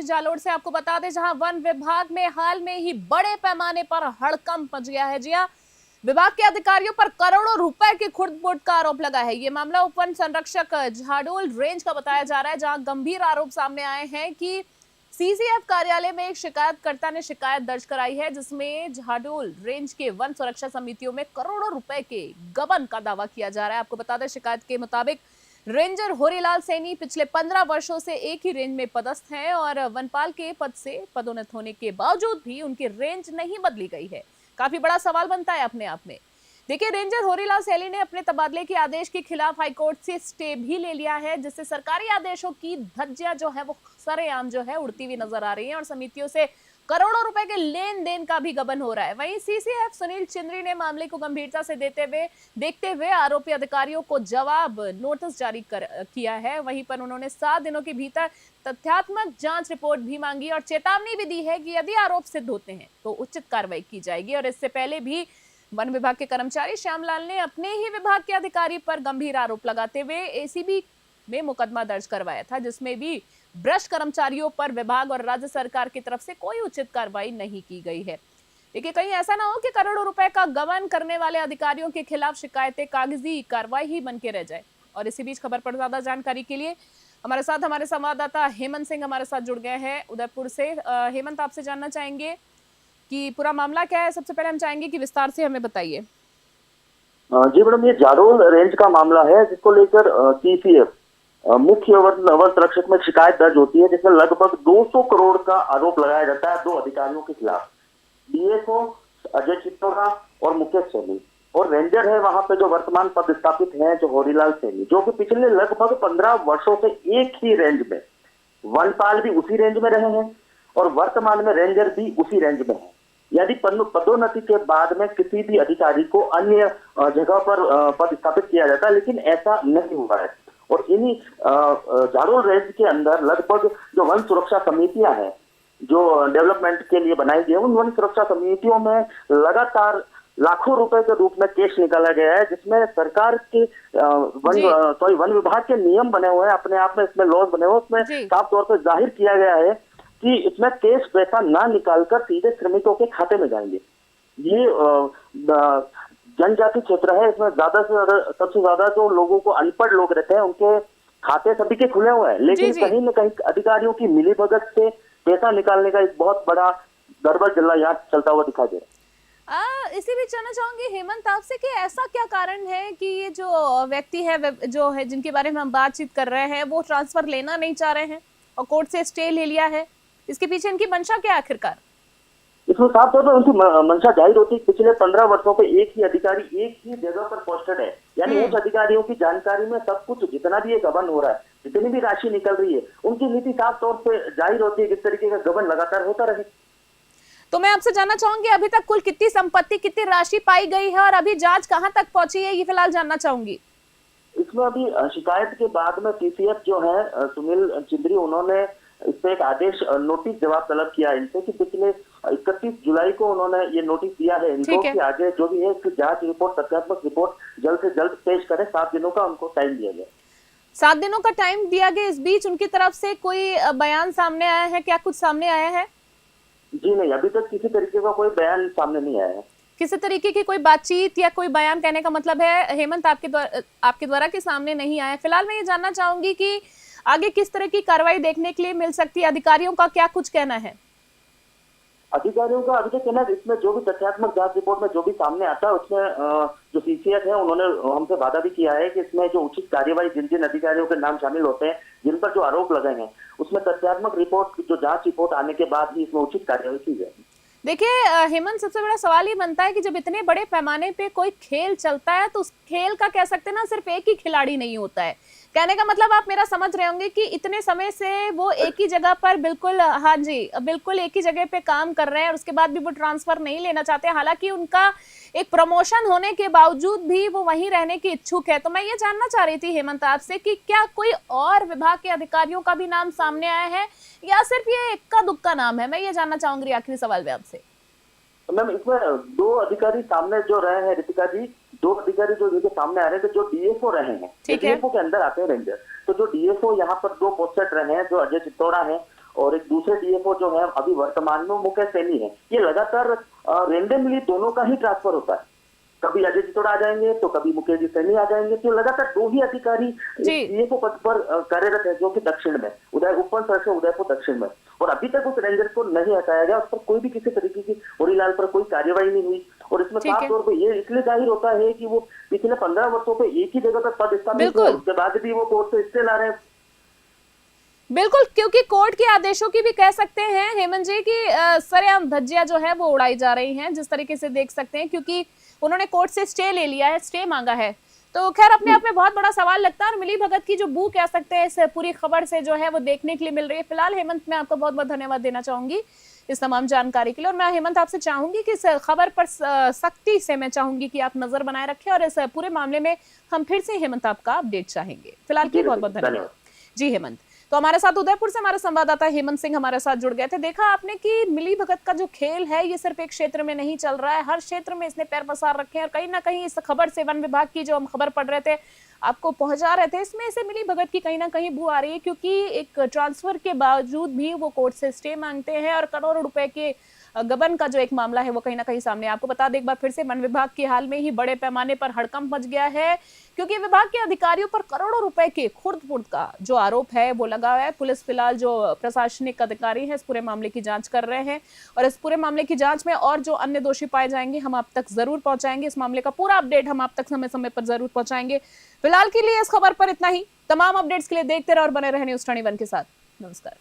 की जालोर से। आपको बता दें जहां वन विभाग में हाल में ही बड़े पैमाने पर हड़कंप मच गया है। जी हां, विभाग के अधिकारियों पर करोड़ों रुपए की खुर्द-बुर्द का आरोप लगा है। ये मामला उप वन संरक्षक झाडोल रेंज का बताया जा रहा है, जहां गंभीर आरोप सामने आए हैं कि सीसीएफ कार्यालय में एक शिकायतकर्ता ने शिकायत दर्ज कराई है, जिसमें झाडोल रेंज के वन सुरक्षा समितियों में करोड़ों रुपए के गबन का दावा किया जा रहा है। आपको बता दें शिकायत के मुताबिक रेंजर होरीलाल सैनी पिछले 15 वर्षों से एक ही रेंज में पदस्थ हैं और वनपाल के पद से पदोन्नत होने के बावजूद भी उनकी रेंज नहीं बदली गई है। काफी बड़ा सवाल बनता है अपने आप में। देखिए, रेंजर होरीलाल सैनी ने अपने तबादले के आदेश के खिलाफ हाईकोर्ट से स्टे भी ले लिया है, जिससे सरकारी आदेशों की धज्जियां जो है वो सरेआम जो है उड़ती हुई नजर आ रही है और समितियों से करोड़ों रुपए के लेन देन का भी गबन हो रहा है। वहीं सीसीएफ सुनील चिंद्री ने मामले को गंभीरता से देखते हुए आरोपी अधिकारियों को जवाब नोटिस जारी किया है। वहीं पर उन्होंने 7 दिनों के भीतर तथ्यात्मक जांच रिपोर्ट भी मांगी और चेतावनी भी दी है कि यदि आरोप सिद्ध होते हैं तो उचित कार्रवाई की जाएगी। और इससे पहले भी वन विभाग के कर्मचारी श्यामलाल ने अपने ही विभाग के अधिकारी पर गंभीर आरोप लगाते हुए एसीबी में मुकदमा दर्ज करवाया था, जिसमें भी भ्रष्ट कर्मचारियों पर विभाग और राज्य सरकार की तरफ से कोई उचित कार्रवाई नहीं की गई है। देखिए, कहीं ऐसा ना हो कि करोड़ों रुपए का गबन करने वाले अधिकारियों के खिलाफ शिकायतें कागजी कार्रवाई ही बन के रह जाए। और इसी बीच खबर पर ज्यादा जानकारी के लिए हमारे साथ हमारे संवाददाता हेमंत सिंह हमारे साथ जुड़ गए हैं उदयपुर से। हेमंत, आपसे जानना चाहेंगे कि पूरा मामला क्या है। सबसे पहले हम चाहेंगे कि विस्तार से हमें बताइए। जी मैडम, ये जाडोल रेंज का मामला है जिसको लेकर सीसीएफ मुख्य वन संरक्षक में शिकायत दर्ज होती है, जिसमें लगभग 200 करोड़ का आरोप लगाया जाता है 2 अधिकारियों के खिलाफ, डीएफओ अजय चित्तौड़ा और मुकेश सैनी। और रेंजर है वहां पे जो वर्तमान पदस्थापित हैं जो होरीलाल सैनी, जो कि पिछले लगभग 15 वर्षों से एक ही रेंज में, वनपाल भी उसी रेंज में रहे हैं और वर्तमान में रेंजर भी उसी रेंज में है। यदि पदोन्नति के बाद में किसी भी अधिकारी को अन्य जगह पर पदस्थापित किया जाता है, लेकिन ऐसा नहीं हुआ है। और इन्हीं जाडोल रेंज के अंदर लगभग जो वन सुरक्षा समितियां हैं जो डेवलपमेंट के लिए बनाई गई है, उन वन सुरक्षा समितियों में लगातार लाखों रुपए के रूप में केस निकाला गया है, जिसमें सरकार के वन विभाग के नियम बने हुए हैं, अपने आप में इसमें लॉज बने हुए, उसमें साफ तौर पर जाहिर किया गया है कि इसमें केस पैसा ना निकालकर सीधे श्रमिकों के खाते में जाएंगे। ये जनजाति क्षेत्र है, इसमें ज्यादा से ज्यादा सबसे ज्यादा जो लोगों को अनपढ़ लोग रहते हैं उनके खाते सभी के खुले हुए हैं, लेकिन कहीं न कहीं अधिकारियों की मिलीभगत से पैसा निकालने का एक बहुत बड़ा गड़बड़ चल यहाँ चलता हुआ दिखाई दे रहा है। इसी बीच जानना चाहूंगी हेमंत आपसे कि ऐसा क्या कारण है कि ये जो व्यक्ति है जो है जिनके बारे में हम बातचीत कर रहे हैं वो ट्रांसफर लेना नहीं चाह रहे हैं और कोर्ट से स्टे ले लिया है। इसके पीछे इनकी मंशा क्या है आखिरकार? इसमें साफ तौर पर उनकी मंशा जाहिर होती है। पिछले 15 वर्षों पे एक ही अधिकारी एक ही जगह पर पोस्टेड है, यानी उस अधिकारियों की जानकारी में सब कुछ जितना भी ये गबन हो रहा है, जितनी भी राशि निकल रही है, उनकी नीति साफ तौर पे जाहिर होती है किस तरीके का गबन लगातार होता रहे। तो मैं आपसे जानना चाहूंगी अभी तक कुल कितनी संपत्ति, कितनी राशि पाई गई है और अभी जांच कहां तक पहुंची है, ये फिलहाल जानना चाहूंगी। इसमें अभी शिकायत के बाद में सीसीएफ जो है सुनील चिंद्री, उन्होंने इस पे एक आदेश नोटिस जवाब तलब किया इनसे कि पिछले 31 जुलाई को उन्होंने ये नोटिस दिया है इनको कि आगे जो भी है इसकी जांच रिपोर्ट, तथ्यात्मक रिपोर्ट जल्द से जल्द पेश करें। 7 दिनों का उनको टाइम दिया गया। 7 दिनों का टाइम दिया गया। इस बीच उनकी तरफ से कोई बयान सामने आया है? क्या कुछ सामने आया है? जी नहीं, अभी तक किसी तरीके का कोई बयान सामने नहीं आया है। किसी तरीके की कोई बातचीत या कोई बयान, कहने का मतलब है हेमंत आपके द्वारा के सामने नहीं आया। फिलहाल मैं ये जानना चाहूंगी कि आगे किस तरह की कार्रवाई देखने के लिए मिल सकती है? अधिकारियों का क्या कुछ कहना है? अधिकारियों का अभी तक कहना है इसमें जो भी तथ्यात्मक जांच रिपोर्ट में जो भी सामने आता है उसमें जो सीसीएफ है उन्होंने हमसे वादा भी किया है कि इसमें जो उचित कार्यवाही जिन जिन अधिकारियों के नाम शामिल होते हैं, जिन पर जो आरोप लगे हैं, उसमें तथ्यात्मक रिपोर्ट जो जांच रिपोर्ट आने के बाद ही इसमें उचित कार्यवाही की जाएगी। देखिए हेमंत, सबसे बड़ा सवाल ये बनता है कि जब इतने बड़े पैमाने पे कोई खेल चलता है तो उस खेल का कह सकते हैं ना सिर्फ एक ही खिलाड़ी नहीं होता है। कहने का मतलब आप मेरा समझ रहे होंगे कि इतने समय से वो एक ही जगह पर बिल्कुल, हाँ जी, बिल्कुल एक ही जगह पे काम कर रहे हैं और उसके बाद भी वो ट्रांसफर नहीं लेना चाहते, हालांकि उनका एक प्रमोशन होने के बावजूद भी वो वहीं रहने की इच्छुक है। तो मैं ये जानना चाह रही थी हेमंत आपसे कि क्या कोई और विभाग के अधिकारियों का भी नाम सामने आया है या सिर्फ ये इक्का दुक्का नाम है? मैं ये जानना चाहूंगी आखिरी सवाल में आपसे। मैम, इसमें 2 अधिकारी सामने जो रहे हैं रितिका जी, 2 अधिकारी जो इनके सामने आ रहे थे जो डीएफओ रहे हैं, डीएफओ के अंदर आते हैं रेंजर, तो जो डीएफओ यहाँ पर 2 पोस्टेड रहे हैं, जो अजय चित्तौड़ा है और एक दूसरे वो जो है अभी वर्तमान में मुकेश सैनी है, ये लगातार रेंडमली दोनों का ही ट्रांसफर होता है। कभी अजय चितौड़ा आ जाएंगे तो कभी मुकेश जी सैनी आ जाएंगे, तो लगातार 2 ही अधिकारी सीएफओ पद पर कार्यरत है, जो कि दक्षिण में उप वन संरक्षक उदयपुर दक्षिण में, और अभी तक उस रेंजर को नहीं हटाया गया, उस पर कोई भी किसी तरीके की होरीलाल पर कोई कार्यवाही नहीं हुई। और इसमें साफ तौर पर ये इसलिए जाहिर होता है कि वो पिछले 15 वर्षों पे एक ही जगह पर पद स्थापित हुआ, उसके बाद भी वो कोर्ट से स्टे ला रहे हैं। बिल्कुल, क्योंकि कोर्ट के आदेशों की भी कह सकते हैं हेमंत जी की सरेआम धज्जियां जो है वो उड़ाई जा रही हैं, जिस तरीके से देख सकते हैं, क्योंकि उन्होंने कोर्ट से स्टे ले लिया है, स्टे मांगा है। तो खैर अपने आप में बहुत बड़ा सवाल लगता है, और मिली भगत की जो बू कह सकते हैं इस पूरी खबर से जो है वो देखने के लिए मिल रही है। फिलहाल हेमंत, मैं आपको बहुत बहुत धन्यवाद देना चाहूंगी इस तमाम जानकारी के लिए, और मैं हेमंत आपसे चाहूंगी कि इस खबर पर सख्ती से मैं चाहूंगी कि आप नजर बनाए रखें, और इस पूरे मामले में हम फिर से हेमंत आपका अपडेट चाहेंगे। फिलहाल के बहुत बहुत धन्यवाद जी हेमंत। तो हमारे साथ उदयपुर से हमारे संवाददाता हेमंत सिंह हमारे साथ जुड़ गए थे। देखा आपने कि मिली भगत का जो खेल है ये सिर्फ एक क्षेत्र में नहीं चल रहा है, हर क्षेत्र में इसने पैर पसार रखे हैं, और कहीं ना कहीं इस खबर से वन विभाग की जो हम खबर पढ़ रहे थे, आपको पहुंचा रहे थे, इसमें से मिली भगत की कहीं ना कहीं बू आ रही है, क्योंकि एक ट्रांसफर के बावजूद भी वो कोर्ट से स्टे मांगते हैं, और करोड़ों रुपए के गबन का जो एक मामला है वो कहीं ना कहीं सामने। आपको बता दें एक बार फिर से, वन विभाग के हाल में ही बड़े पैमाने पर हड़कंप मच गया है, क्योंकि विभाग के अधिकारियों पर करोड़ों रुपए के खुर्द-बुर्द का जो आरोप है वो लगा हुआ है। पुलिस फिलहाल जो प्रशासनिक अधिकारी हैं इस पूरे मामले की जांच कर रहे हैं, और इस पूरे मामले की जांच में और जो अन्य दोषी पाए जाएंगे हम आप तक जरूर पहुंचाएंगे। इस मामले का पूरा अपडेट हम आप तक समय समय पर जरूर पहुंचाएंगे। फिलहाल के लिए इस खबर पर इतना ही। तमाम अपडेट्स के लिए देखते रहो और बने रहे न्यूज़ 21 के साथ। नमस्कार।